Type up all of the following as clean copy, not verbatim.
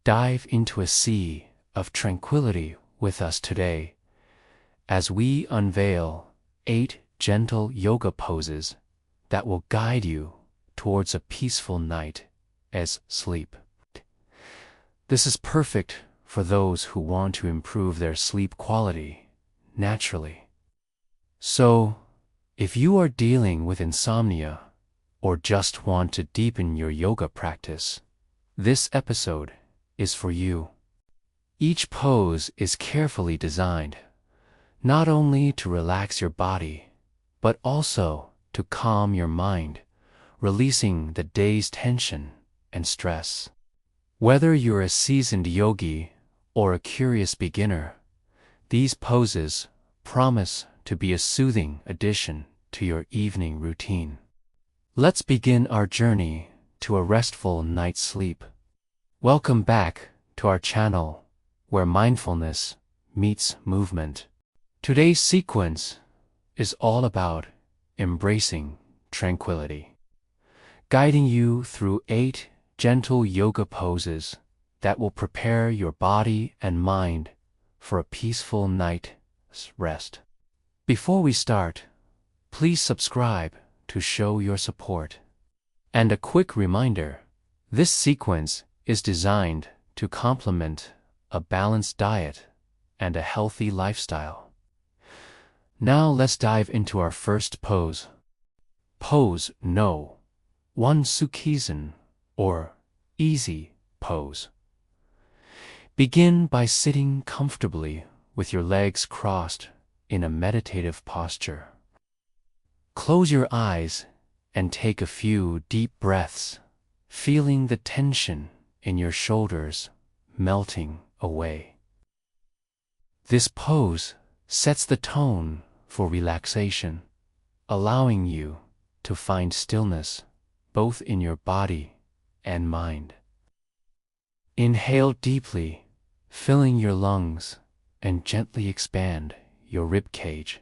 dive into a sea of tranquility with us today as we unveil 8 gentle yoga poses that will guide you towards a peaceful night as sleep. This is perfect for those who want to improve their sleep quality naturally. So, if you are dealing with insomnia or just want to deepen your yoga practice, this episode is for you. Each pose is carefully designed, not only to relax your body, but also to calm your mind, releasing the day's tension and stress. Whether you're a seasoned yogi or a curious beginner, these poses promise to be a soothing addition to your evening routine. Let's begin our journey to a restful night's sleep. Welcome back to our channel, where mindfulness meets movement. Today's sequence is all about embracing tranquility, guiding you through 8 gentle yoga poses that will prepare your body and mind for a peaceful night's rest. Before we start, please subscribe to show your support. And a quick reminder, this sequence is designed to complement a balanced diet and a healthy lifestyle. Now let's dive into our first pose. Pose No. 1 Sukhisan, or easy pose. Begin by sitting comfortably with your legs crossed in a meditative posture. Close your eyes and take a few deep breaths, feeling the tension in your shoulders melting away. This pose sets the tone for relaxation, allowing you to find stillness both in your body and mind. Inhale deeply, filling your lungs, and gently expand your rib cage.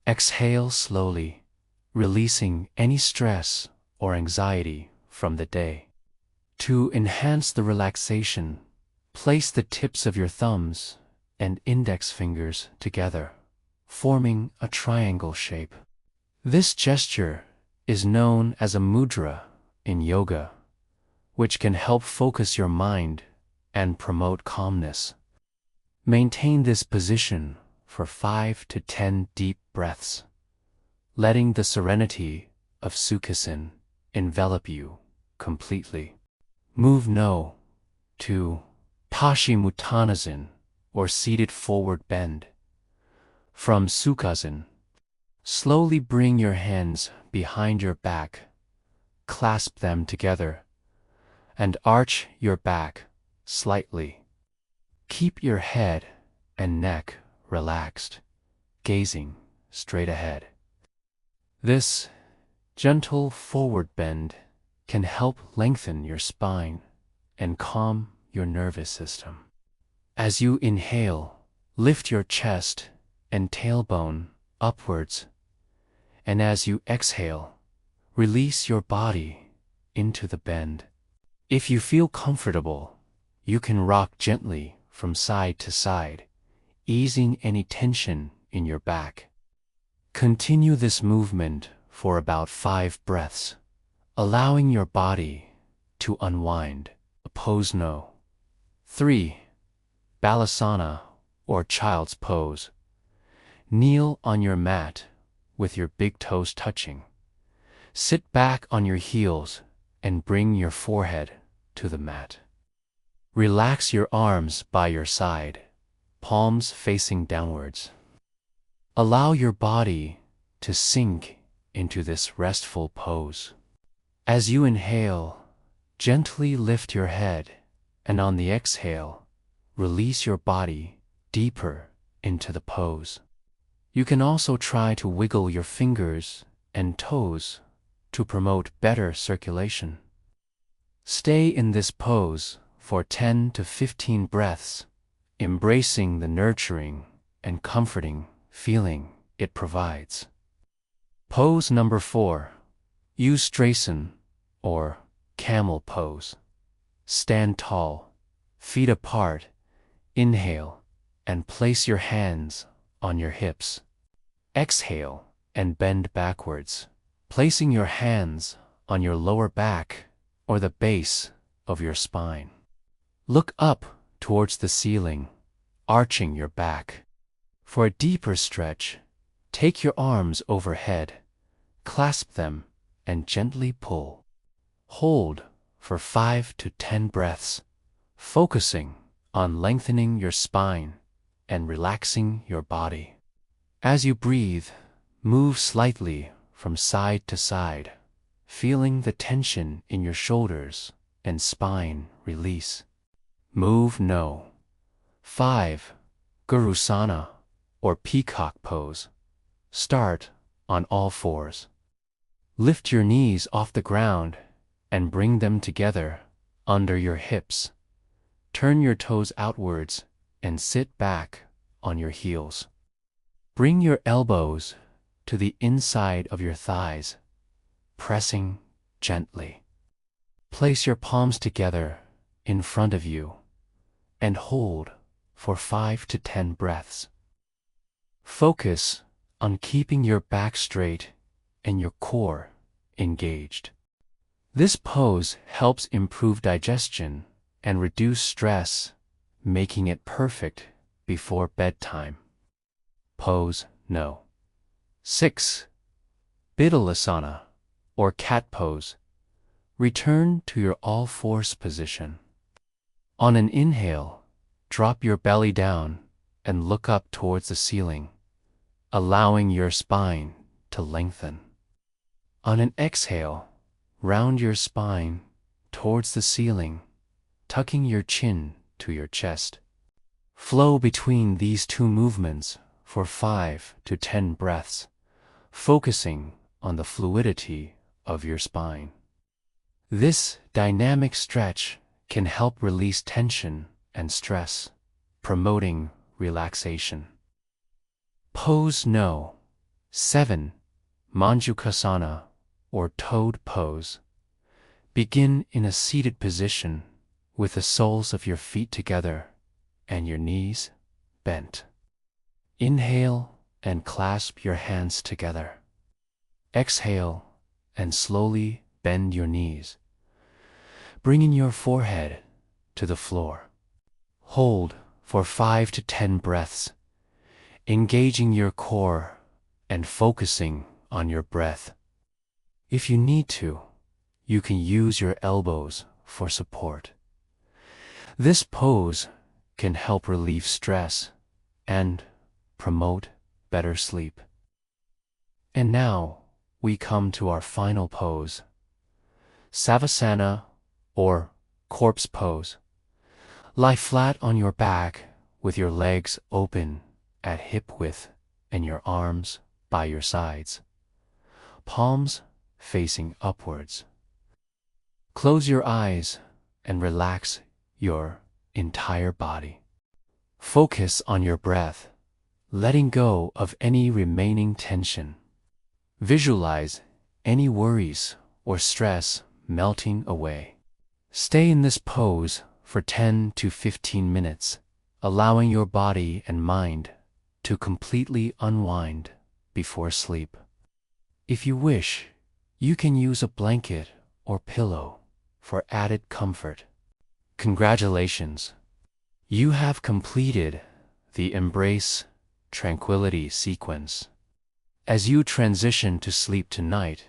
Exhale slowly, releasing any stress or anxiety from the day. To enhance the relaxation, place the tips of your thumbs and index fingers together, forming a triangle shape. This gesture is known as a mudra in yoga, which can help focus your mind and promote calmness. Maintain this position for 5 to 10 deep breaths, letting the serenity of Sukhisan envelop you completely. Move No. 2 Paschimottanasana, or seated forward bend. From Sukhasana, slowly bring your hands behind your back, clasp them together, and arch your back slightly. Keep your head and neck relaxed, gazing straight ahead. This gentle forward bend can help lengthen your spine and calm your nervous system. As you inhale, lift your chest and tailbone upwards, and as you exhale, release your body into the bend. If you feel comfortable, you can rock gently from side to side, easing any tension in your back. Continue this movement for about 5 breaths, allowing your body to unwind. Pose No. 3 Balasana, or child's pose. Kneel on your mat with your big toes touching. Sit back on your heels and bring your forehead to the mat. Relax your arms by your side, palms facing downwards. Allow your body to sink into this restful pose. As you inhale, gently lift your head, and on the exhale, release your body deeper into the pose. You can also try to wiggle your fingers and toes to promote better circulation. Stay in this pose for 10 to 15 breaths, embracing the nurturing and comforting feeling it provides. Pose number 4, Ustrasana, or camel pose. Stand tall, Feet apart, inhale, and place your hands on your hips. Exhale and bend backwards, placing your hands on your lower back or the base of your spine. Look up towards the ceiling, arching your back. For a deeper stretch, take your arms overhead, clasp them, and gently pull. Hold for 5 to 10 breaths, focusing on lengthening your spine and relaxing your body. As you breathe, move slightly from side to side, feeling the tension in your shoulders and spine release. Move No. 5. Gurusana, or peacock pose. Start on all fours. Lift your knees off the ground and bring them together under your hips. Turn your toes outwards and sit back on your heels. Bring your elbows to the inside of your thighs, pressing gently. Place your palms together in front of you and hold for 5 to 10 breaths. Focus on keeping your back straight and your core engaged. This pose helps improve digestion and reduce stress, making it perfect before bedtime. Pose No. 6. Bidalasana, or cat pose. Return to your all-fours position. On an inhale, drop your belly down and look up towards the ceiling, allowing your spine to lengthen. On an exhale, round your spine towards the ceiling, tucking your chin to your chest. Flow between these two movements for 5 to 10 breaths, focusing on the fluidity of your spine. This dynamic stretch can help release tension and stress, promoting relaxation. Pose No. 7. Manjukhasana, or toad pose. Begin in a seated position with the soles of your feet together and your knees bent. Inhale and clasp your hands together. Exhale and slowly bend your knees, bringing your forehead to the floor. Hold for 5 to 10 breaths, engaging your core and focusing on your breath. If you need to, you can use your elbows for support. This pose can help relieve stress and promote better sleep. And now we come to our final pose, Savasana, or corpse pose. Lie flat on your back with your legs open at hip width and your arms by your sides, palms facing upwards. Close your eyes and relax your entire body. Focus on your breath, letting go of any remaining tension. Visualize any worries or stress melting away. Stay in this pose for 10 to 15 minutes, allowing your body and mind to completely unwind before sleep. If you wish, you can use a blanket or pillow for added comfort. Congratulations! You have completed the Embrace Tranquility sequence. As you transition to sleep tonight,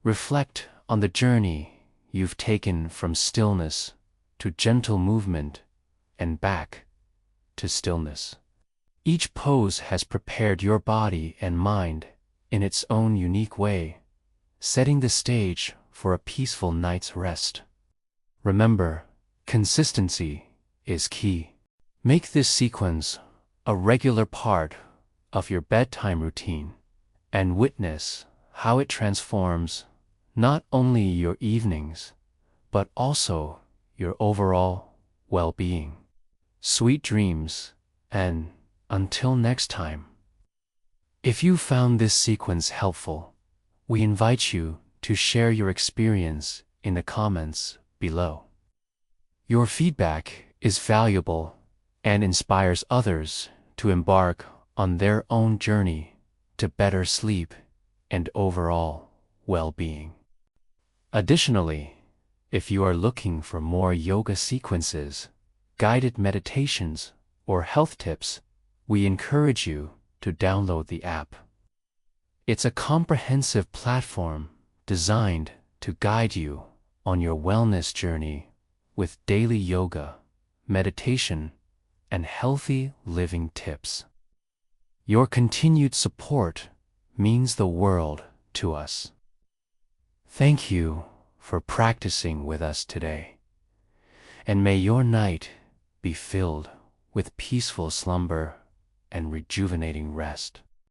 reflect on the journey you've taken from stillness to gentle movement and back to stillness. Each pose has prepared your body and mind in its own unique way, setting the stage for a peaceful night's rest. Remember, consistency is key. Make this sequence a regular part of your bedtime routine and witness how it transforms not only your evenings, but also your overall well-being. Sweet dreams, and until next time. If you found this sequence helpful, we invite you to share your experience in the comments below. Your feedback is valuable and inspires others to embark on their own journey to better sleep and overall well-being. Additionally, if you are looking for more yoga sequences, guided meditations, or health tips, we encourage you to download the app. It's a comprehensive platform designed to guide you on your wellness journey with daily yoga, meditation, and healthy living tips. Your continued support means the world to us. Thank you for practicing with us today, and may your night be filled with peaceful slumber and rejuvenating rest.